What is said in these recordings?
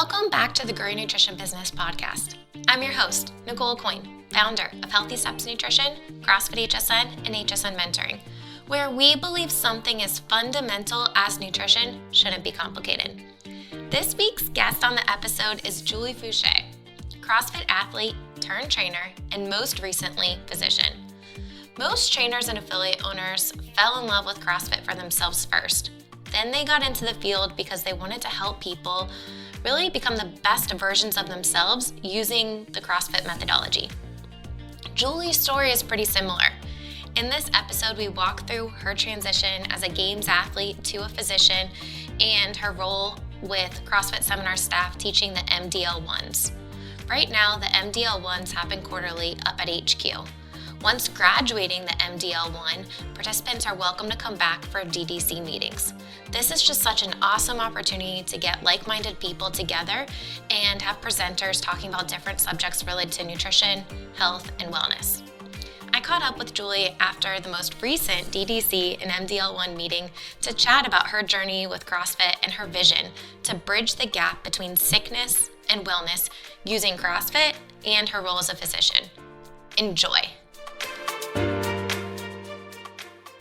Welcome back to the Grow Your Nutrition Business podcast. I'm your host, Nicole Coyne, founder of Healthy Steps Nutrition, CrossFit HSN, and HSN Mentoring, where we believe something as fundamental as nutrition shouldn't be complicated. This week's guest on the episode is Julie Fouché, CrossFit athlete turned trainer, and most recently, physician. Most trainers and affiliate owners fell in love with CrossFit for themselves first. Then they got into the field because they wanted to help people really become the best versions of themselves using the CrossFit methodology. Julie's story is pretty similar. In this episode, we walk through her transition as a games athlete to a physician and her role with CrossFit seminar staff teaching the MDL1s. Right now, the MDL1s happen quarterly up at HQ. Once graduating the MDL1, participants are welcome to come back for DDC meetings. This is just such an awesome opportunity to get like-minded people together and have presenters talking about different subjects related to nutrition, health, and wellness. I caught up with Julie after the most recent DDC and MDL1 meeting to chat about her journey with CrossFit and her vision to bridge the gap between sickness and wellness using CrossFit and her role as a physician. Enjoy.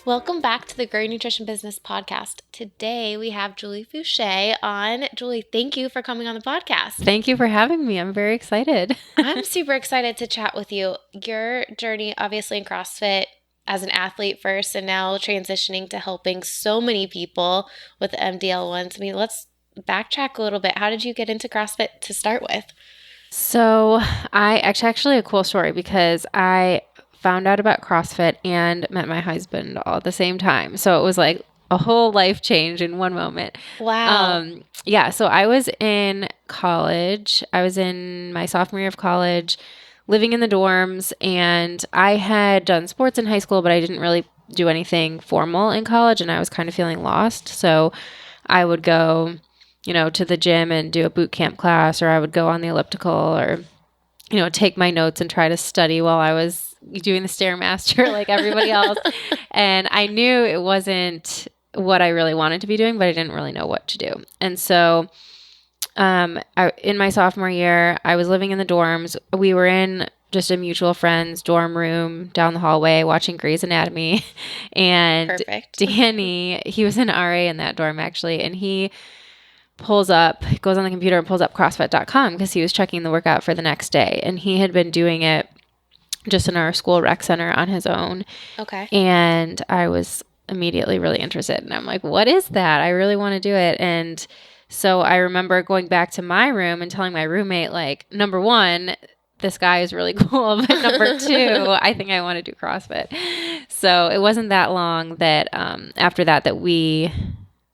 Welcome back to the Grow Your Nutrition Business podcast. Today we have Julie Fouché on. Julie, thank you for coming on the podcast. Thank you for having me. I'm very excited. I'm super excited to chat with you. Your journey, obviously, in CrossFit as an athlete first and now transitioning to helping so many people with the MDL1s. I mean, let's backtrack a little bit. How did you get into CrossFit to start with? So actually a cool story because I found out about CrossFit and met my husband all at the same time. So it was like a whole life change in one moment. Wow. So I was in college. I was in my sophomore year of college, living in the dorms, and I had done sports in high school, but I didn't really do anything formal in college, and I was kind of feeling lost. So I would go, to the gym and do a boot camp class, or I would go on the elliptical or, take my notes and try to study while I was doing the Stairmaster like everybody else. And I knew it wasn't what I really wanted to be doing, but I didn't really know what to do. And so in my sophomore year, I was living in the dorms. We were in just a mutual friend's dorm room down the hallway watching Grey's Anatomy. And Perfect. Danny, he was an RA in that dorm actually, and he goes on the computer and pulls up CrossFit.com because he was checking the workout for the next day. And he had been doing it just in our school rec center on his own. Okay. And I was immediately really interested. And I'm like, what is that? I really want to do it. And so I remember going back to my room and telling my roommate, like, number one, this guy is really cool. But number two, I think I want to do CrossFit. So it wasn't that long that after that we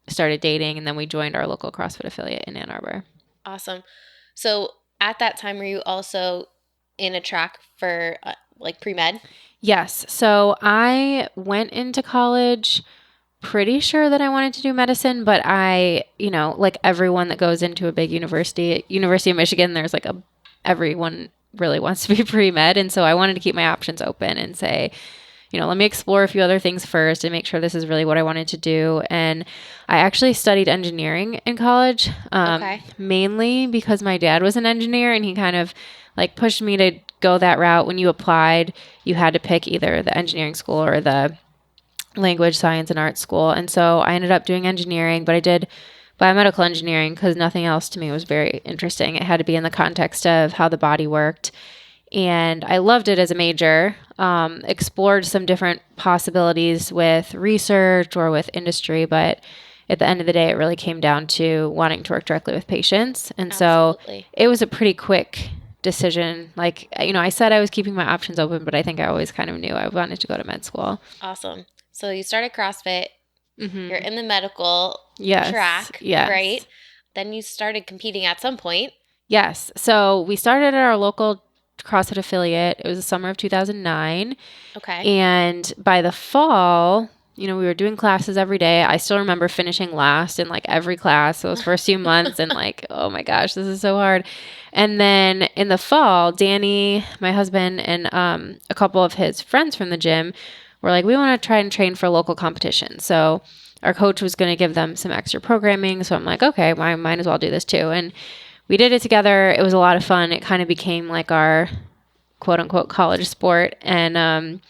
started dating, and then we joined our local CrossFit affiliate in Ann Arbor. Awesome. So at that time, were you also in a track for pre-med? Yes. So I went into college pretty sure that I wanted to do medicine, but I, like everyone that goes into a big University of Michigan, there's everyone really wants to be pre-med. And so I wanted to keep my options open and say, let me explore a few other things first and make sure this is really what I wanted to do. And I actually studied engineering in college, mainly because my dad was an engineer and he kind of pushed me to go that route. When you applied, you had to pick either the engineering school or the language, science, and art school. And so I ended up doing engineering, but I did biomedical engineering because nothing else to me was very interesting. It had to be in the context of how the body worked. And I loved it as a major, explored some different possibilities with research or with industry, but at the end of the day, it really came down to wanting to work directly with patients. And Absolutely. So it was a pretty quick decision. I said I was keeping my options open, but I think I always kind of knew I wanted to go to med school. Awesome. So you started CrossFit. Mm-hmm. You're in the medical track, yes. Right? Then you started competing at some point. Yes. So we started at our local CrossFit affiliate. It was the summer of 2009. Okay. And by the fall, we were doing classes every day. I still remember finishing last in every class those first few months and oh my gosh, this is so hard. And then in the fall, Danny, my husband, and a couple of his friends from the gym were like, we want to try and train for a local competition. So our coach was going to give them some extra programming. So I'm like, okay, I might as well do this too. And we did it together. It was a lot of fun. It kind of became like our quote unquote college sport. And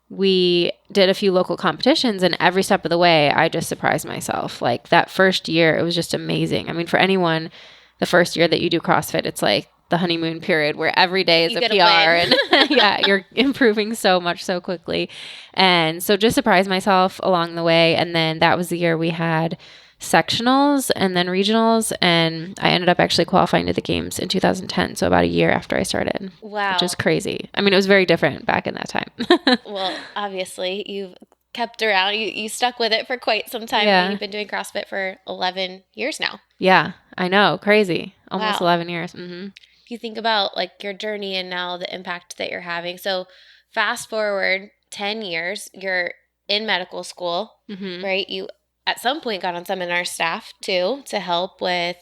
we did a few local competitions, and every step of the way, I just surprised myself. Like that first year, it was just amazing. I mean, for anyone, the first year that you do CrossFit, it's like the honeymoon period where every day is a PR and yeah, you're improving so much so quickly. And so just surprised myself along the way. And then that was the year we had sectionals and then regionals, and I ended up actually qualifying to the games in 2010, so about a year after I started. Wow. Which is crazy. I mean, it was very different back in that time. Well, obviously you've kept around, you stuck with it for quite some time. Yeah. You've been doing CrossFit for 11 years now. Yeah, I know. Crazy. Almost Wow. 11 years. Mm-hmm. If you think about like your journey and now the impact that you're having, so fast forward 10 years, you're in medical school, Mm-hmm. right? You at some point got on seminar staff too to help with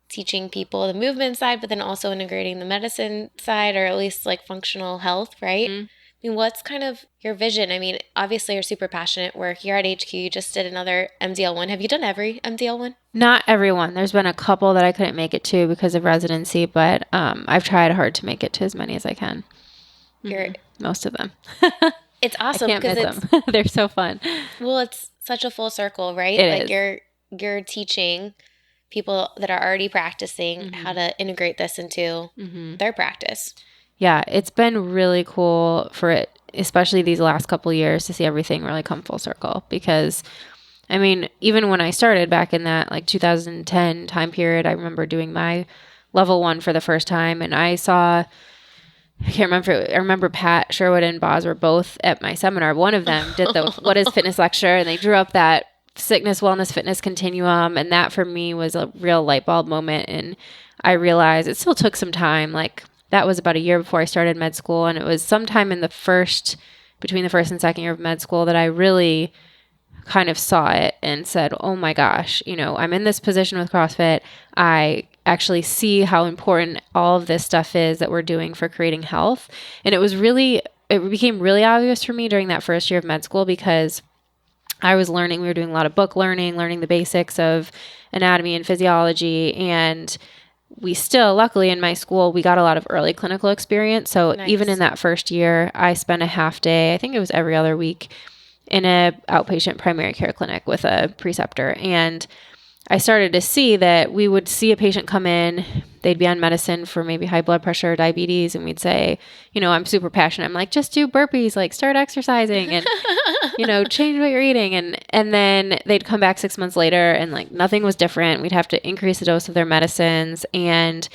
teaching people the movement side, but then also integrating the medicine side, or at least like functional health, right? Mm-hmm. I mean, what's kind of your vision? I mean, obviously you're super passionate work. You're at HQ. You just did another MDL1. Have you done every MDL1? Not everyone. There's been a couple that I couldn't make it to because of residency, but I've tried hard to make it to as many as I can. You're, Most of them. it's I awesome can't because miss it's them. They're so fun. well, it's such a full circle, right? It like is. you're teaching people that are already practicing Mm-hmm. how to integrate this into Mm-hmm. their practice. Yeah, it's been really cool for it, especially these last couple of years, to see everything really come full circle. Because, I mean, even when I started back in that like 2010 time period, I remember doing my level 1 for the first time, and I saw, I can't remember, I remember Pat Sherwood and Boz were both at my seminar. One of them did the What is Fitness lecture, and they drew up that sickness, wellness, fitness continuum. And that for me was a real light bulb moment. And I realized it still took some time. Like that was about a year before I started med school. And it was sometime in between the first and second year of med school that I really kind of saw it and said, oh my gosh, I'm in this position with CrossFit. I actually see how important all of this stuff is that we're doing for creating health. And it became really obvious for me during that first year of med school, because I was we were doing a lot of book learning the basics of anatomy and physiology. And we still, luckily in my school, we got a lot of early clinical experience. So Nice. Even in that first year, I spent a half day, I think it was every other week, in a outpatient primary care clinic with a preceptor. And I started to see that we would see a patient come in, they'd be on medicine for maybe high blood pressure or diabetes, and we'd say, I'm super passionate. I'm like, just do burpees, like start exercising and, change what you're eating. And then they'd come back 6 months later and like nothing was different. We'd have to increase the dose of their medicines. And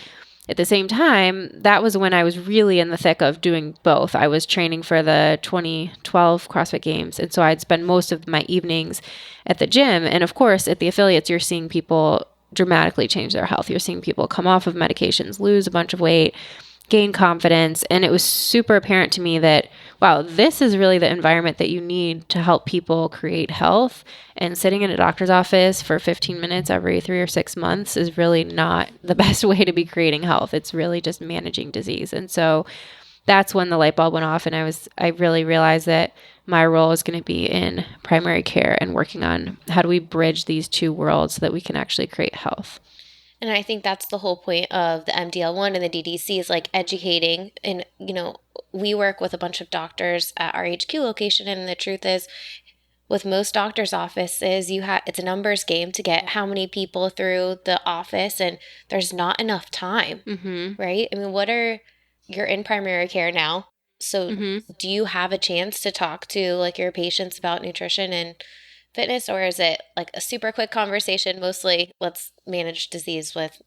at the same time, that was when I was really in the thick of doing both. I was training for the 2012 CrossFit Games. And so I'd spend most of my evenings at the gym. And of course, at the affiliates, you're seeing people dramatically change their health. You're seeing people come off of medications, lose a bunch of weight, gain confidence. And it was super apparent to me that, wow, this is really the environment that you need to help people create health. And sitting in a doctor's office for 15 minutes every 3 or 6 months is really not the best way to be creating health. It's really just managing disease. And so that's when the light bulb went off, and I really realized that my role is going to be in primary care and working on how do we bridge these two worlds so that we can actually create health. And I think that's the whole point of the MDL1 and the DDC is like educating. And, we work with a bunch of doctors at our HQ location. And the truth is, with most doctors' offices, it's a numbers game to get how many people through the office, and there's not enough time, right? I mean, you're in primary care now. So do you have a chance to talk to like your patients about nutrition and fitness, or is it like a super quick conversation, mostly let's manage disease with,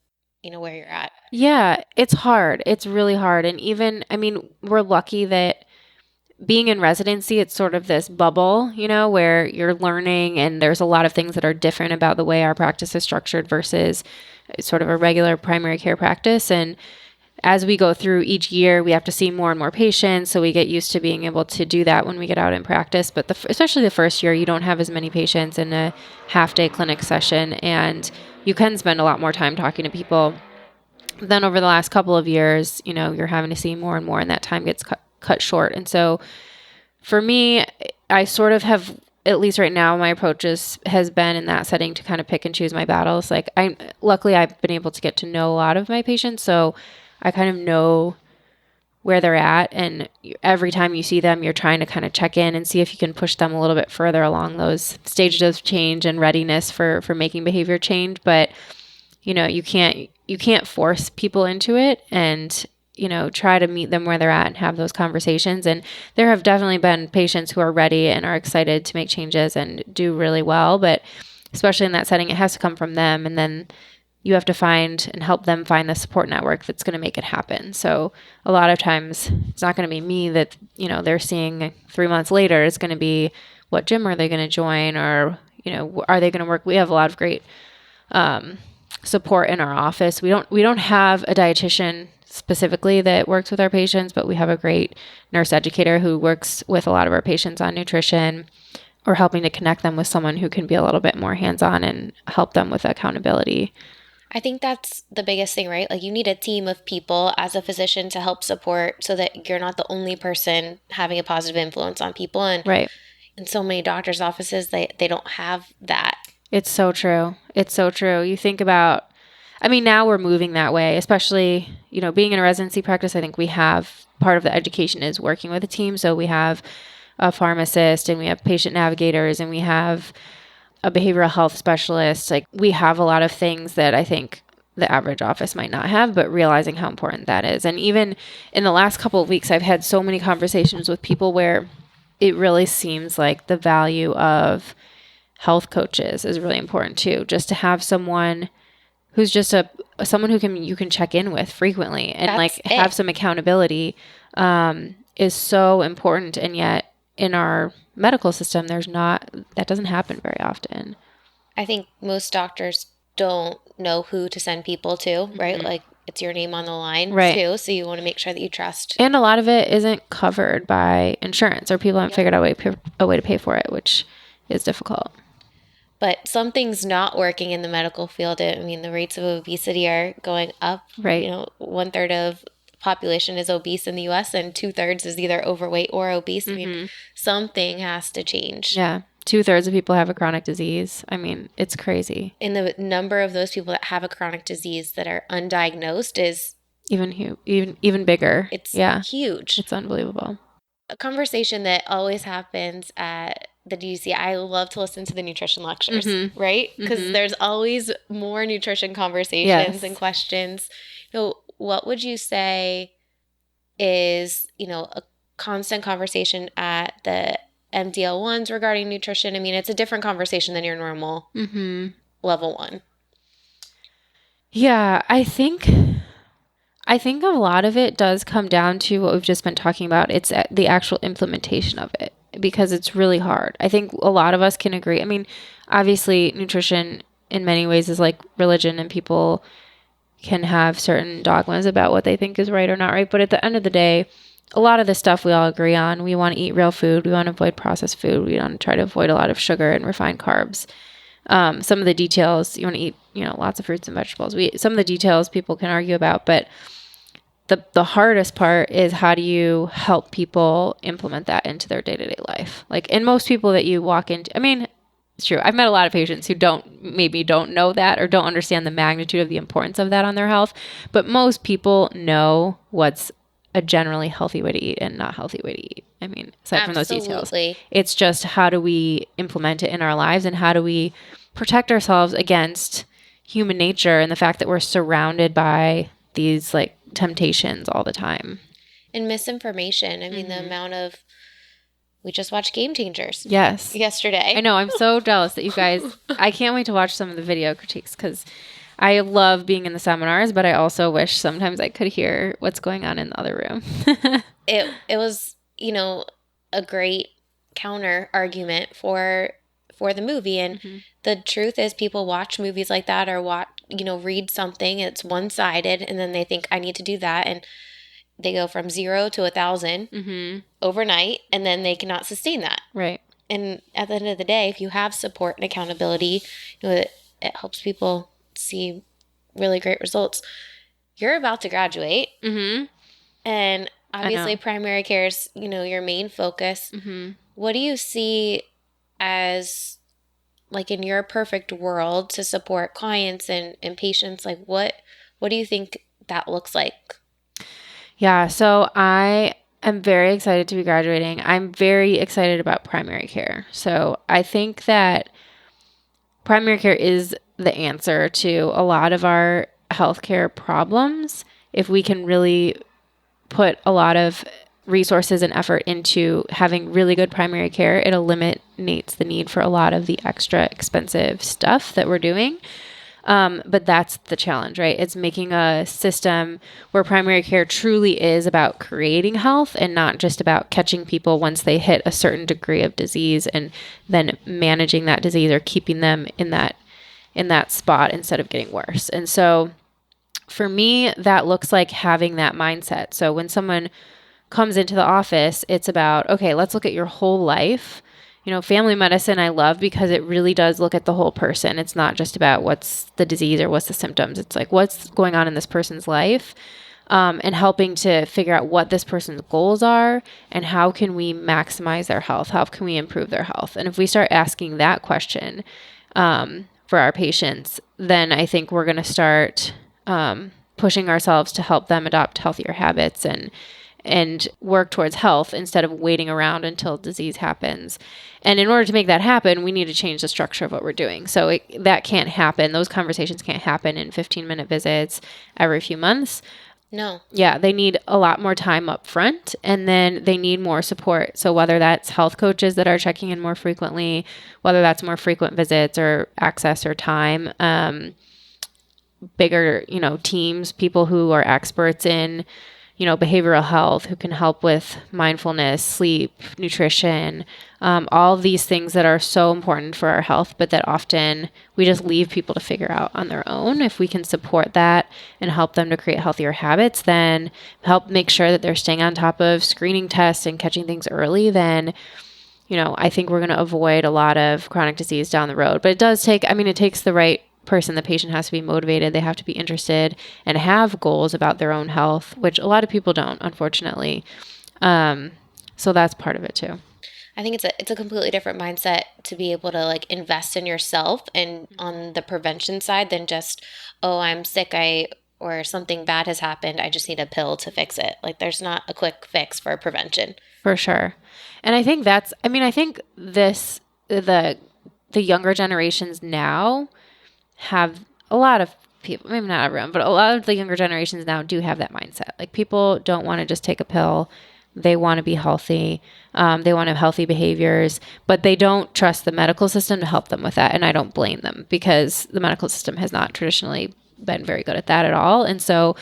where you're at? Yeah, it's hard. It's really hard. And even, we're lucky that being in residency, it's sort of this bubble, where you're learning, and there's a lot of things that are different about the way our practice is structured versus sort of a regular primary care practice. And as we go through each year, we have to see more and more patients. So we get used to being able to do that when we get out in practice. But especially the first year, you don't have as many patients in a half-day clinic session, and you can spend a lot more time talking to people. Then over the last couple of years, you're having to see more and more, and that time gets cut short. And so for me, I sort of have at least right now, my approach has been in that setting to kind of pick and choose my battles. Like luckily I've been able to get to know a lot of my patients, so I kind of know where they're at. And every time you see them, you're trying to kind of check in and see if you can push them a little bit further along those stages of change and readiness for making behavior change. But, you can't force people into it, and, try to meet them where they're at and have those conversations. And there have definitely been patients who are ready and are excited to make changes and do really well. But especially in that setting, it has to come from them. And then you have to find and help them find the support network that's going to make it happen. So a lot of times it's not going to be me that, they're seeing 3 months later. It's going to be what gym are they going to join, or, are they going to work? We have a lot of great support in our office. We don't have a dietitian specifically that works with our patients, but we have a great nurse educator who works with a lot of our patients on nutrition, or helping to connect them with someone who can be a little bit more hands-on and help them with accountability. I think that's the biggest thing, right? Like, you need a team of people as a physician to help support, so that you're not the only person having a positive influence on people. And right. In so many doctors' offices, they don't have that. It's so true. It's so true. You think about, now we're moving that way, especially, being in a residency practice. I think we have part of the education is working with a team. So we have a pharmacist, and we have patient navigators, and we have a behavioral health specialist. Like, we have a lot of things that I think the average office might not have, but realizing how important that is. And even in the last couple of weeks, I've had so many conversations with people where it really seems like the value of health coaches is really important too. Just to have someone who's just someone who you can check in with frequently and have some accountability is so important. And yet in our medical system, that doesn't happen very often. I think most doctors don't know who to send people to, right? Mm-hmm. Like, it's your name on the line too. So you want to make sure that you trust. And a lot of it isn't covered by insurance, or people haven't figured out a way to pay for it, which is difficult. But something's not working in the medical field. The rates of obesity are going up. Right. 1/3 of the population is obese in the U.S. and 2/3 is either overweight or obese. Mm-hmm. Something has to change. Yeah. 2/3 of people have a chronic disease. It's crazy. And the number of those people that have a chronic disease that are undiagnosed is even bigger. It's huge. It's unbelievable. A conversation that always happens at the DDC, I love to listen to the nutrition lectures, mm-hmm. right? Because mm-hmm. there's always more nutrition conversations and questions. What would you say is, a constant conversation at the MDL1s regarding nutrition? It's a different conversation than your normal mm-hmm. level 1. Yeah, I think a lot of it does come down to what we've just been talking about. It's the actual implementation of it, because it's really hard. I think a lot of us can agree. Obviously, nutrition in many ways is like religion, and people can have certain dogmas about what they think is right or not right. But at the end of the day, a lot of the stuff we all agree on. We want to eat real food. We want to avoid processed food. We want to try to avoid a lot of sugar and refined carbs. Some of the details, you want to eat, lots of fruits and vegetables. Some of the details people can argue about, but the hardest part is, how do you help people implement that into their day-to-day life? Like, and most people that you walk into, it's true. I've met a lot of patients who don't know that, or don't understand the magnitude of the importance of that on their health. But most people know what's a generally healthy way to eat and not healthy way to eat. Aside from those details, it's just, how do we implement it in our lives, and how do we protect ourselves against human nature and the fact that we're surrounded by these temptations all the time. And misinformation. Mm-hmm. The amount of, we just watched Game Changers. Yes. Yesterday. I know. I'm so jealous that you guys, I can't wait to watch some of the video critiques, because I love being in the seminars, but I also wish sometimes I could hear what's going on in the other room. It was, a great counter argument for the movie. And mm-hmm. the truth is, people watch movies like that, or read something, it's one-sided, and then they think, I need to do that. And they go from 0 to 1,000 mm-hmm. overnight, and then they cannot sustain that. Right. And at the end of the day, if you have support and accountability, it helps people see really great results. You're about to graduate. Mm-hmm. And obviously primary care is, your main focus. Mm-hmm. What do you see as like in your perfect world to support clients and patients, like what do you think that looks like? Yeah, so I am very excited to be graduating. I'm very excited about primary care. So I think that primary care is the answer to a lot of our healthcare problems. If we can really put a lot of resources and effort into having really good primary care, it eliminates the need for a lot of the extra expensive stuff that we're doing. But that's the challenge, right? It's making a system where primary care truly is about creating health and not just about catching people once they hit a certain degree of disease and then managing that disease or keeping them in that spot instead of getting worse. And so for me, that looks like having that mindset. So when someone comes into the office, it's about, okay, let's look at your whole life. Family medicine I love because it really does look at the whole person. It's not just about what's the disease or what's the symptoms. It's like what's going on in this person's life, and helping to figure out what this person's goals are and how can we maximize their health? How can we improve their health? And if we start asking that question for our patients, then I think we're going to start pushing ourselves to help them adopt healthier habits and work towards health instead of waiting around until disease happens. And in order to make that happen, we need to change the structure of what we're doing. So that can't happen. Those conversations can't happen in 15-minute visits every few months. No. Yeah, they need a lot more time up front, and then they need more support. So whether that's health coaches that are checking in more frequently, whether that's more frequent visits or access or time, bigger, teams, people who are experts in behavioral health, who can help with mindfulness, sleep, nutrition, all of these things that are so important for our health, but that often we just leave people to figure out on their own. If we can support that and help them to create healthier habits, then help make sure that they're staying on top of screening tests and catching things early, then I think we're going to avoid a lot of chronic disease down the road. But it does take, it takes the right person. The patient has to be motivated. They have to be interested and have goals about their own health, which a lot of people don't, unfortunately. So that's part of it too. I think it's a completely different mindset to be able to like invest in yourself and on the prevention side than just, oh, I'm sick, or something bad has happened, I just need a pill to fix it. Like there's not a quick fix for prevention. For sure. And I think I think the younger generations now have a lot of people, maybe not everyone, but a lot of the younger generations now do have that mindset. Like people don't want to just take a pill. They want to be healthy. They want to have healthy behaviors, but they don't trust the medical system to help them with that. And I don't blame them because the medical system has not traditionally been very good at that at all. And so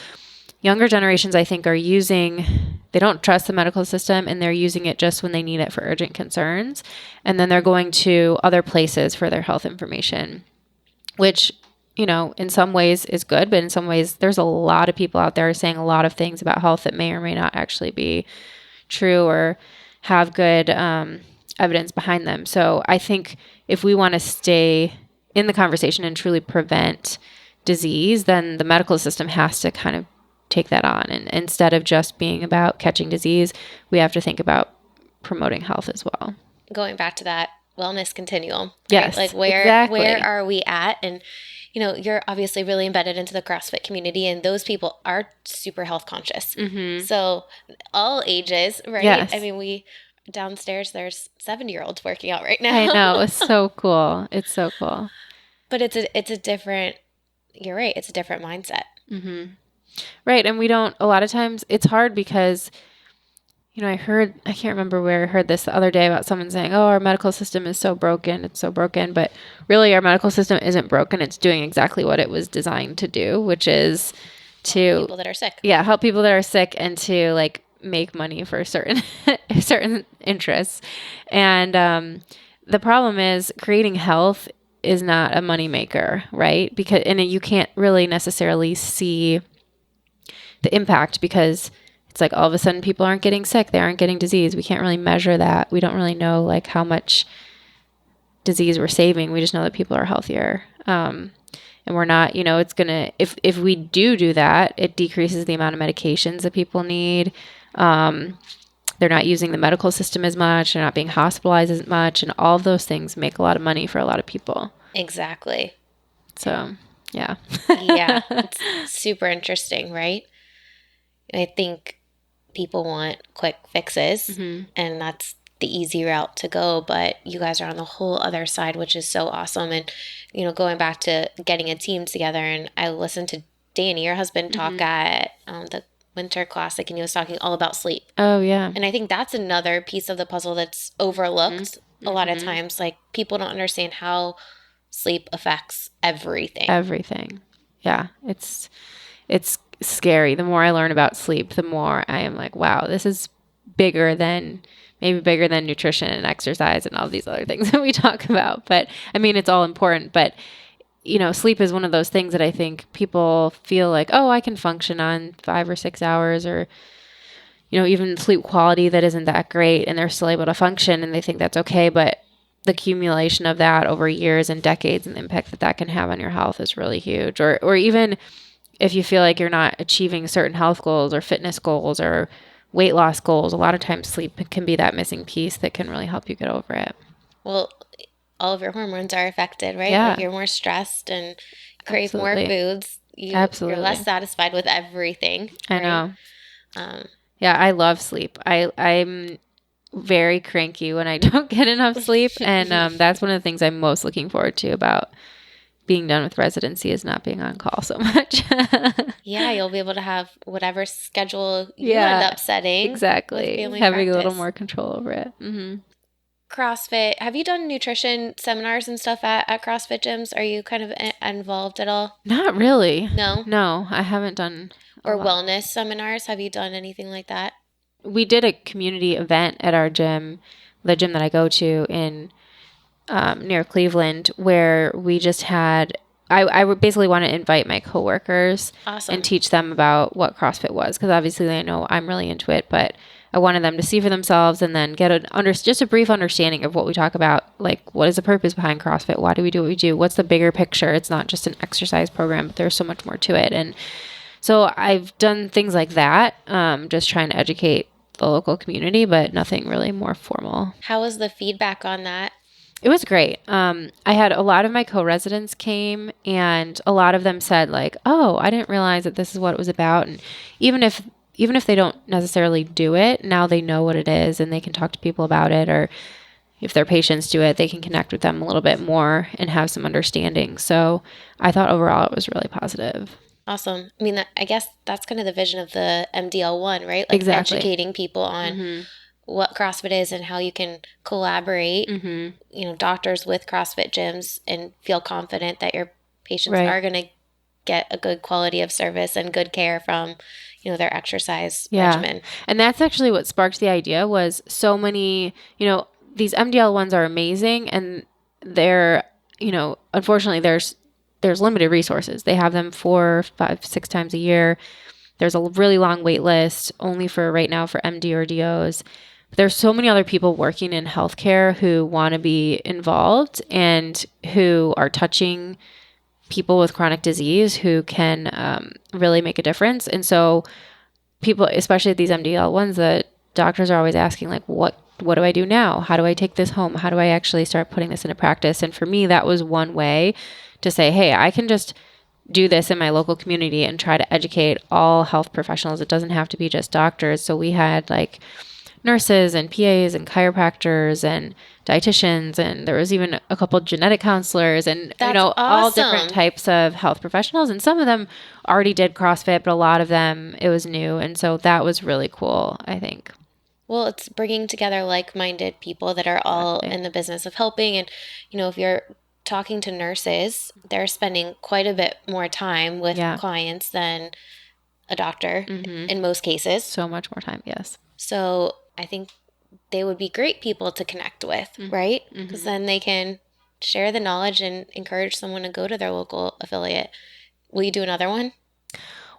younger generations, I think, they don't trust the medical system and they're using it just when they need it for urgent concerns. And then they're going to other places for their health information, which, in some ways is good, but in some ways there's a lot of people out there saying a lot of things about health that may or may not actually be true or have good evidence behind them. So I think if we want to stay in the conversation and truly prevent disease, then the medical system has to kind of take that on. And instead of just being about catching disease, we have to think about promoting health as well. Going back to that wellness continuum. Right? Yes, like where are we at? And you're obviously really embedded into the CrossFit community, and those people are super health conscious. Mm-hmm. So all ages, right? Yes. We downstairs, there's 70-year-olds working out right now. I know. It's so cool. It's so cool. But it's a different, you're right. It's a different mindset. Mm-hmm. Right. And a lot of times it's hard because, I can't remember where I heard this the other day about someone saying, oh, our medical system is so broken. It's so broken. But really our medical system isn't broken. It's doing exactly what it was designed to do, which is to help people that are sick. Yeah. Help people that are sick and to like make money for certain interests. And the problem is creating health is not a moneymaker, right? Because you can't really necessarily see the impact because it's like all of a sudden people aren't getting sick. They aren't getting disease. We can't really measure that. We don't really know like how much disease we're saving. We just know that people are healthier. And we're not, it's going to, if we do that, it decreases the amount of medications that people need. They're not using the medical system as much. They're not being hospitalized as much. And all of those things make a lot of money for a lot of people. Exactly. So, yeah. Yeah. It's super interesting, right? I think people want quick fixes, and that's the easy route to go. But you guys are on the whole other side, which is so awesome. And, going back to getting a team together, and I listened to Danny, your husband, talk at the Winter Classic, and he was talking all about sleep. Oh, yeah. And I think that's another piece of the puzzle that's overlooked a lot of times. Like, people don't understand how sleep affects everything. Everything. Yeah. It's scary. The more I learn about sleep, the more I am like, wow, this is bigger than nutrition and exercise and all these other things that we talk about. But I mean, it's all important. But, sleep is one of those things that I think people feel like, oh, I can function on 5 or 6 hours, or, even sleep quality that isn't that great, and they're still able to function and they think that's okay. But the accumulation of that over years and decades and the impact that can have on your health is really huge. Or even if you feel like you're not achieving certain health goals or fitness goals or weight loss goals, a lot of times sleep can be that missing piece that can really help you get over it. Well, all of your hormones are affected, right? Yeah. Like, you're more stressed and crave more foods. You're less satisfied with everything. Right? I know. Yeah, I love sleep. I'm very cranky when I don't get enough sleep. And that's one of the things I'm most looking forward to about being done with residency, is not being on call so much. Yeah, you'll be able to have whatever schedule you end up setting. Exactly. Having a little more control over it. CrossFit. Have you done nutrition seminars and stuff at CrossFit gyms? Are you kind of involved at all? Not really. No? No, I haven't done. Or wellness seminars? Have you done anything like that? We did a community event at our gym, the gym that I go to in near Cleveland, where we just had, I would basically want to invite my coworkers and teach them about what CrossFit was, because obviously they know I'm really into it, but I wanted them to see for themselves and then get just a brief understanding of what we talk about, like what is the purpose behind CrossFit, why do we do what we do, what's the bigger picture. It's not just an exercise program, but there's so much more to it. And so I've done things like that, just trying to educate the local community, but nothing really more formal. How was the feedback on that? It was great. I had a lot of my co-residents came, and a lot of them said like, oh, I didn't realize that this is what it was about. And even if they don't necessarily do it, now they know what it is and they can talk to people about it, or if their patients do it, they can connect with them a little bit more and have some understanding. So I thought overall it was really positive. Awesome. I mean, I guess that's kind of the vision of the MDL1, right? Like, exactly. Educating people on what CrossFit is and how you can collaborate, doctors with CrossFit gyms, and feel confident that your patients are going to get a good quality of service and good care from, their exercise regimen. And that's actually what sparked the idea. Was so many, these MDL1s are amazing, and they're, unfortunately there's limited resources. They have them 4, 5, 6 times a year. There's a really long wait list only for right now for MD or DOs. There's so many other people working in healthcare who want to be involved and who are touching people with chronic disease who can really make a difference. And so people, especially at these MDL ones, the doctors are always asking like, what do I do now? How do I take this home? How do I actually start putting this into practice? And for me, that was one way to say, hey, I can just do this in my local community and try to educate all health professionals. It doesn't have to be just doctors. So we had like nurses and PAs and chiropractors and dietitians, and there was even a couple genetic counselors, and That's all awesome. different types of health professionals. And some of them already did CrossFit, but a lot of them it was new, and so that was really cool, I think. Well, it's bringing together like-minded people that are all in the business of helping. And if you're talking to nurses, they're spending quite a bit more time with clients than a doctor in most cases. So much more time, yes. So I think they would be great people to connect with, right? Because then they can share the knowledge and encourage someone to go to their local affiliate. Will you do another one?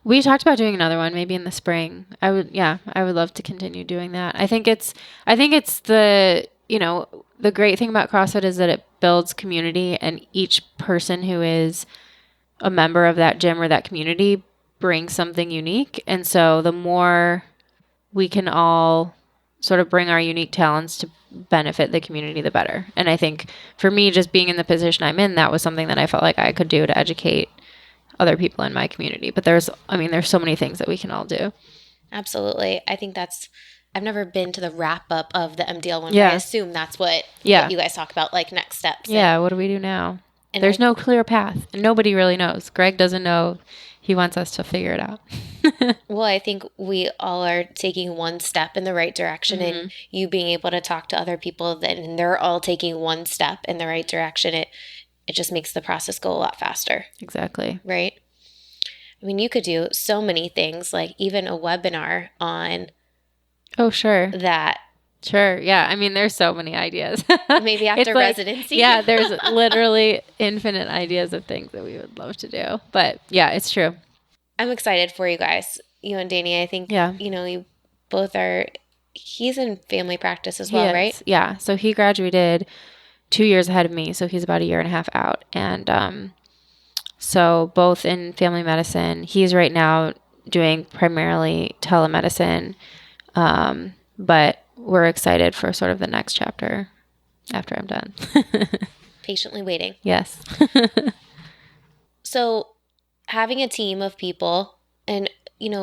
We talked about doing another one maybe in the spring. I would love to continue doing that. I think it's the, the great thing about CrossFit is that it builds community, and each person who is a member of that gym or that community brings something unique. And so the more we can all sort of bring our unique talents to benefit the community, the better. And I think for me, just being in the position I'm in, that was something that I felt like I could do to educate other people in my community. But there's so many things that we can all do. Absolutely. I think I've never been to the wrap up of the MDL one, Yeah. but I assume that's what you guys talk about, like next steps. Yeah. What do we do now? There's no clear path, and nobody really knows. Greg doesn't know. He wants us to figure it out. Well, I think we all are taking one step in the right direction, and you being able to talk to other people and they're all taking one step in the right direction. It just makes the process go a lot faster. Exactly. Right? I mean, you could do so many things, like even a webinar on that. Sure. Yeah. I mean, there's so many ideas. Maybe after residency. Yeah. There's literally infinite ideas of things that we would love to do. But yeah, it's true. I'm excited for you guys, you and Danny. I think, you both are, he's in family practice as well, right? Yeah. So he graduated 2 years ahead of me. So he's about a year and a half out. And so both in family medicine, he's right now doing primarily telemedicine. But we're excited for sort of the next chapter after I'm done. Patiently waiting. Yes. So having a team of people, and,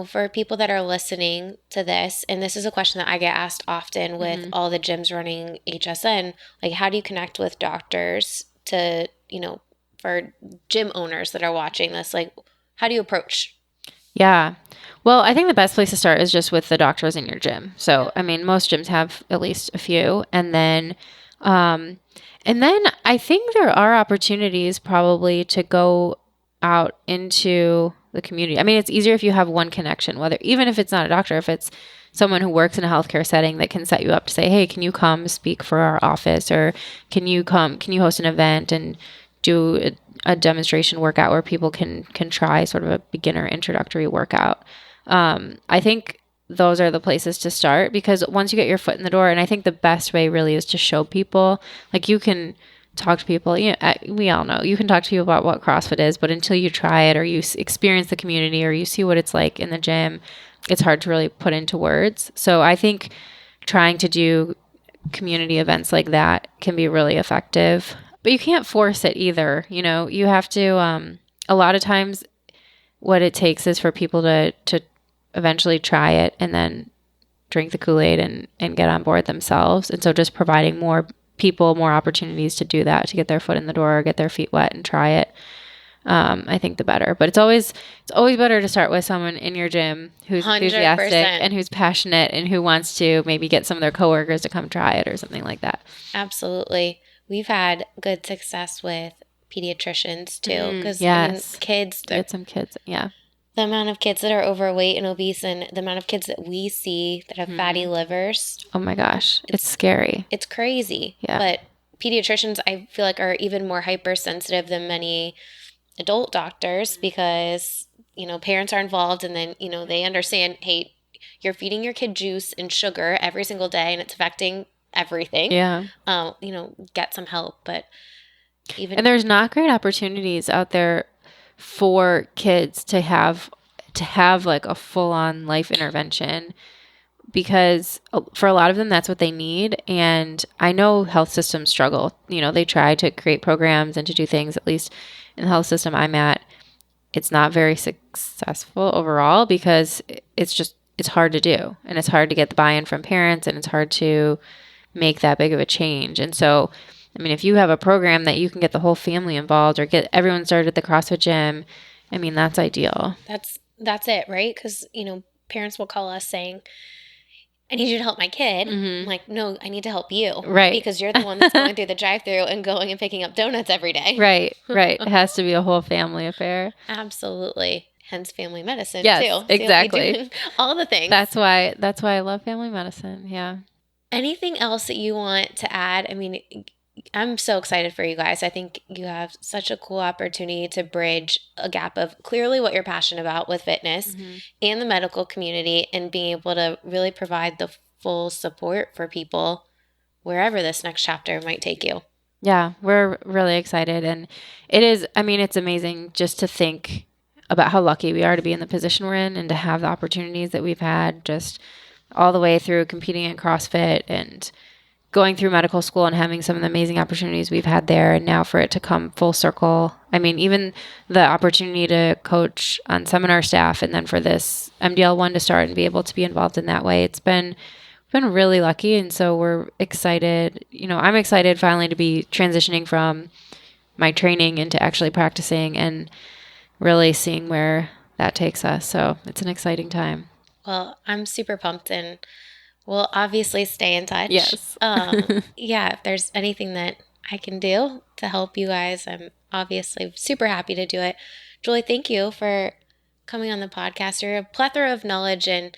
for people that are listening to this, and this is a question that I get asked often with all the gyms running HSN, like how do you connect with doctors to, for gym owners that are watching this, like how do you approach? Yeah. Well, I think the best place to start is just with the doctors in your gym. So, I mean, most gyms have at least a few. And then I think there are opportunities probably to go out into the community. I mean, it's easier if you have one connection, even if it's not a doctor, if it's someone who works in a healthcare setting that can set you up to say, hey, can you come speak for our office? Or can you host an event and do a demonstration workout where people can try sort of a beginner introductory workout. I think those are the places to start, because once you get your foot in the door, and I think the best way really is to show people, like you can talk to people, we all know you can talk to people about what CrossFit is, but until you try it or you experience the community or you see what it's like in the gym, it's hard to really put into words. So I think trying to do community events like that can be really effective. But you can't force it either. You have to, a lot of times what it takes is for people to eventually try it and then drink the Kool-Aid and get on board themselves. And so just providing more people more opportunities to do that, to get their foot in the door, get their feet wet and try it. I think the better. But it's always better to start with someone in your gym who's 100%. Enthusiastic and who's passionate and who wants to maybe get some of their coworkers to come try it or something like that. Absolutely. We've had good success with pediatricians too, because kids. Get some kids, yeah. The amount of kids that are overweight and obese, and the amount of kids that we see that have fatty livers. Oh my gosh, it's scary. It's crazy. Yeah. But pediatricians, I feel like, are even more hypersensitive than many adult doctors, because parents are involved, and then they understand, hey, you're feeding your kid juice and sugar every single day, and it's affecting everything. Yeah. Get some help. But and there's not great opportunities out there for kids to have like a full-on life intervention, because for a lot of them that's what they need. And I know health systems struggle. They try to create programs and to do things, at least in the health system I'm at, it's not very successful overall, because it's hard to do, and it's hard to get the buy-in from parents, and it's hard to make that big of a change. And so, I mean, if you have a program that you can get the whole family involved or get everyone started at the CrossFit gym, I mean, that's ideal. That's it, right? Because, parents will call us saying, I need you to help my kid. I'm like, no, I need to help you. Right. Because you're the one that's going through the drive-thru and going and picking up donuts every day. Right. It has to be a whole family affair. Absolutely. Hence family medicine, yes, too. Exactly. All the things. That's why I love family medicine. Yeah. Anything else that you want to add? I mean, I'm so excited for you guys. I think you have such a cool opportunity to bridge a gap of clearly what you're passionate about with fitness and the medical community, and being able to really provide the full support for people wherever this next chapter might take you. Yeah, we're really excited. And it's amazing just to think about how lucky we are to be in the position we're in and to have the opportunities that we've had. Just all the way through competing in CrossFit and going through medical school and having some of the amazing opportunities we've had there. And now for it to come full circle. I mean, even the opportunity to coach on seminar staff and then for this MDL1 to start and be able to be involved in that way, it's been really lucky. And so we're excited. I'm excited finally to be transitioning from my training into actually practicing and really seeing where that takes us. So it's an exciting time. Well, I'm super pumped, and we'll obviously stay in touch. Yes. Yeah, if there's anything that I can do to help you guys, I'm obviously super happy to do it. Julie, thank you for coming on the podcast. You're a plethora of knowledge, and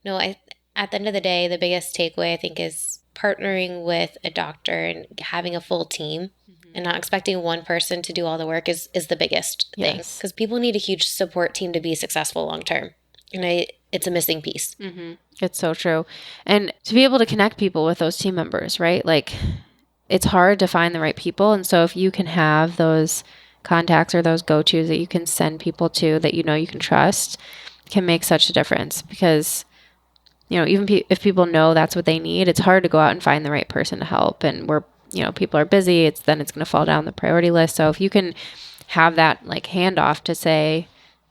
at the end of the day, the biggest takeaway I think is partnering with a doctor and having a full team and not expecting one person to do all the work is the biggest thing, because people need a huge support team to be successful long term. And it's a missing piece. Mm-hmm. It's so true. And to be able to connect people with those team members, right? Like, it's hard to find the right people. And so if you can have those contacts or those go-tos that you can send people to that you can trust, can make such a difference. Because, even if people know that's what they need, it's hard to go out and find the right person to help. And people are busy. It's going to fall down the priority list. So if you can have that like handoff to say,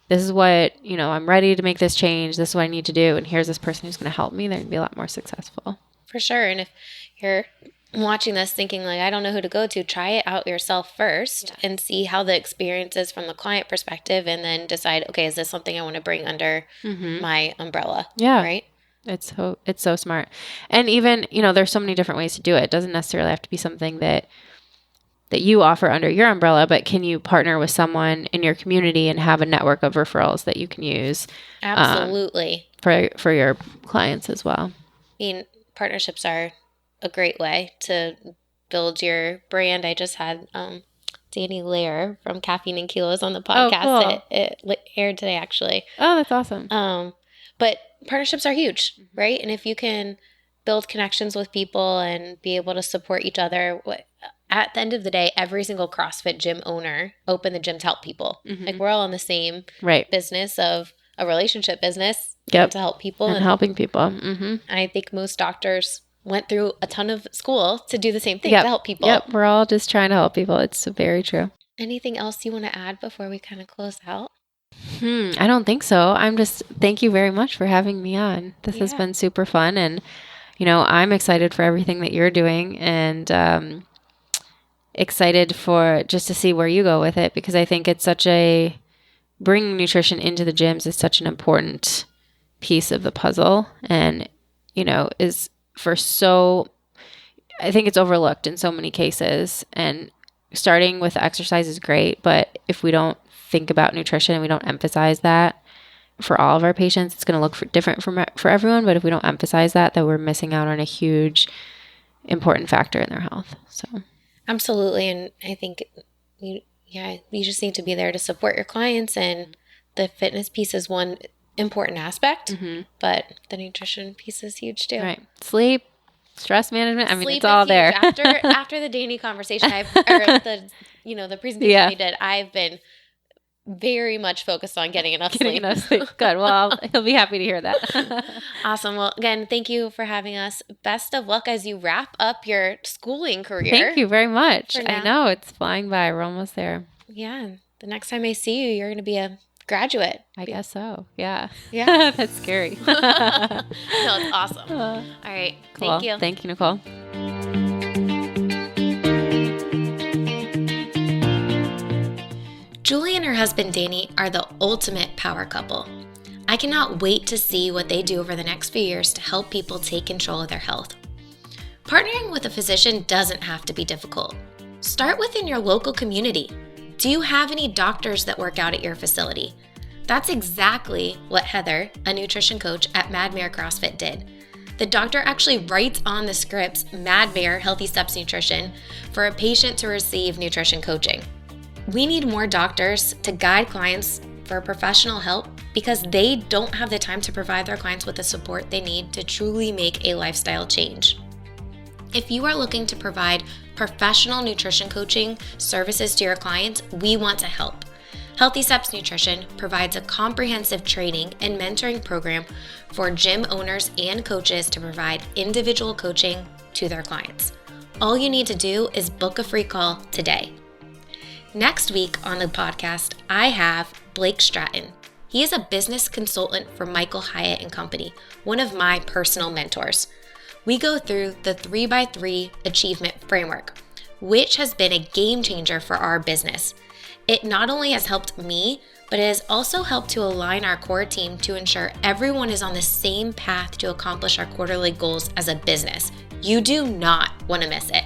this is what, I'm ready to make this change. This is what I need to do. And here's this person who's going to help me. They're going to be a lot more successful. For sure. And if you're watching this thinking like, I don't know who to go to, try it out yourself first and see how the experience is from the client perspective, and then decide, okay, is this something I want to bring under my umbrella? Yeah. Right. It's so smart. And even, there's so many different ways to do it. It doesn't necessarily have to be something that you offer under your umbrella, but can you partner with someone in your community and have a network of referrals that you can use? Absolutely. For your clients as well. I mean, partnerships are a great way to build your brand. I just had Danny Lair from Caffeine and Kilos on the podcast. Oh, cool. It aired today, actually. Oh, that's awesome. But partnerships are huge, right? And if you can build connections with people and be able to support each other, at the end of the day, every single CrossFit gym owner opened the gym to help people. Like, we're all in the same business of a relationship business to help people. And helping people. Mm-hmm. I think most doctors went through a ton of school to do the same thing, to help people. Yep, we're all just trying to help people. It's very true. Anything else you want to add before we kind of close out? I don't think so. Thank you very much for having me on. This has been super fun. And, I'm excited for everything that you're doing, and excited for just to see where you go with it, because I think it's bringing nutrition into the gyms is such an important piece of the puzzle, and, I think it's overlooked in so many cases. And starting with exercise is great, but if we don't think about nutrition and we don't emphasize that for all of our patients, it's going to look different for everyone. But if we don't emphasize that we're missing out on a huge, important factor in their health. So absolutely. And I think you just need to be there to support your clients, and the fitness piece is one important aspect, but the nutrition piece is huge too. Right. Sleep, stress management. Sleep, it's all there. After the Danny conversation, the presentation we did, I've been very much focused on getting enough sleep. Good. Well, he'll be happy to hear that. Awesome. Well, again, thank you for having us. Best of luck as you wrap up your schooling career. Thank you very much. I know it's flying by. We're almost there. Yeah. The next time I see you, you're going to be a graduate. I guess so. Yeah. Yeah. That's scary. No, it's awesome. All right. Cool. Thank you. Thank you, Nicole. Julie and her husband Danny are the ultimate power couple. I cannot wait to see what they do over the next few years to help people take control of their health. Partnering with a physician doesn't have to be difficult. Start within your local community. Do you have any doctors that work out at your facility? That's exactly what Heather, a nutrition coach at Madmere CrossFit, did. The doctor actually writes on the scripts Madmere Healthy Steps Nutrition for a patient to receive nutrition coaching. We need more doctors to guide clients for professional help, because they don't have the time to provide their clients with the support they need to truly make a lifestyle change. If you are looking to provide professional nutrition coaching services to your clients, we want to help. Healthy Steps Nutrition provides a comprehensive training and mentoring program for gym owners and coaches to provide individual coaching to their clients. All you need to do is book a free call today. Next week on the podcast, I have Blake Stratton. He is a business consultant for Michael Hyatt and Company, one of my personal mentors. We go through the 3x3 achievement framework, which has been a game changer for our business. It not only has helped me, but it has also helped to align our core team to ensure everyone is on the same path to accomplish our quarterly goals as a business. You do not want to miss it.